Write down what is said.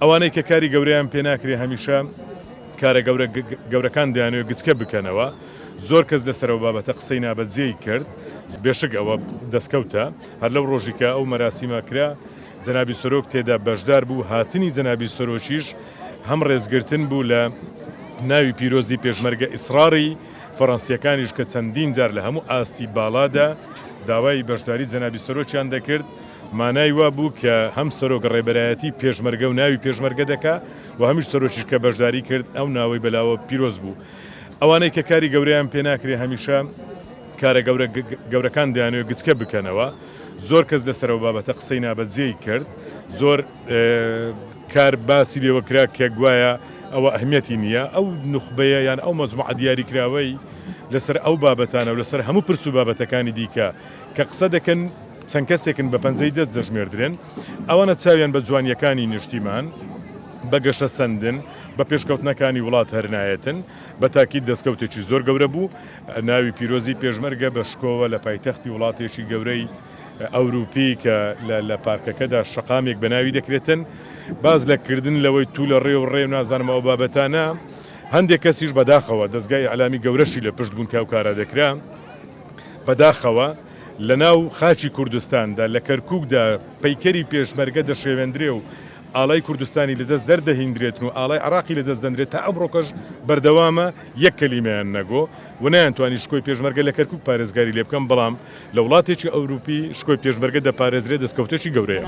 ئەوانەی کە کاری گەورەیان پێ ناکرێ هەمیشە کارە گەورەکان دەیانوێت گچکە بکەنەوە. زۆر کەس لەسەرەوە بابەتە قسەی نابەجێی کرد، بێشک ئەوە دەستکەوتە. هەر لەو ڕۆژی کە ئەو مەراسیمە کرا جەنابی سەرۆک تێدا بەشدار بوو، هاتنی جەنابی سەرۆکیش هەم ڕێزگرتن بوو لە ناوی پیرۆزی پێشمەرگە ئیسراری فەڕەنسیەکانیش کە چەندین جار لە هەموو ئاستی باڵادا داوای بەشداری جەنابی سەرۆکیان دەکرد. مانای وا بوو کە هەم سەرۆک ڕێبەرایەتی پێشمەرگە و ناوی پێشمەرگە دەکا و هەمیش سەرۆکیش کە بەشداری کرد ئەو ناوەی بەلاوە پیرۆز بوو. ئەوانەی کە کاری گەورەیان پێ ناکرێ هەمیشە کارە گەورەکان دەیانوێت گچکە بکەنەوە. زۆر کەس لەسەرەوە بابەتە قسەی نابەجێی کرد، زۆر کار باسی لێوە کرا کە گوایە ئەوە ئەهمیەتی نییە. ئەو نخبەیە یان ئەو مەجموعە دیاریکراوەی لەسەر ئەو بابەتانە و لەسەر هەموو پرس و بابەتەکانی دیکە کە قسە دەکەن چەند کەسێکن بە پەنجەی دەست دەژمێردرێن، ئەوانە چاویان بە جوانیەکانی نیشتیمان، بە گەشە سەندن، بە پێشکەوتنەکانی وڵات هەرنایەتن. بە تاکید دەستکەوتێکی زۆر گەورە بوو. ناوی پیرۆزی پێشمەرگە بە شکۆوە لە پایتەختی وڵاتێکی گەورەی ئەوروپی کە لە پارکەکەدا شەقامێک بە ناوی دەکرێتن. باز لەکردن لەوەی تو لە ڕێ و ڕێ و نازانمەوە بابەتانە هەندێک کەسیش بەداخەوە دەستگای ئەعلامی گەورەشی لە پشت بوون کاوکارە دەکرا. بەداخەوە لە ناو خاچی کوردستاندا لە کەرکووکدا پەیکەری پێشمەرگە دەشێوێندرێ و ئاڵای کوردستانی لەدەست دەردەهێنرێتن و ئاڵای عراقی لەدەست دەندرێت تا ئەمڕۆکەش بەردەوامە یەک کەلیمەیان نەگۆ و نەیانتوانی شکۆی پێشمەرگە لە کەرکووک پارێزگاری لێ بکەم، بەڵام لە وڵاتێکی ئەوروپی شکۆی پێشمەرگە دەپارێزرێت دەستکەوتێکی گەورەیە.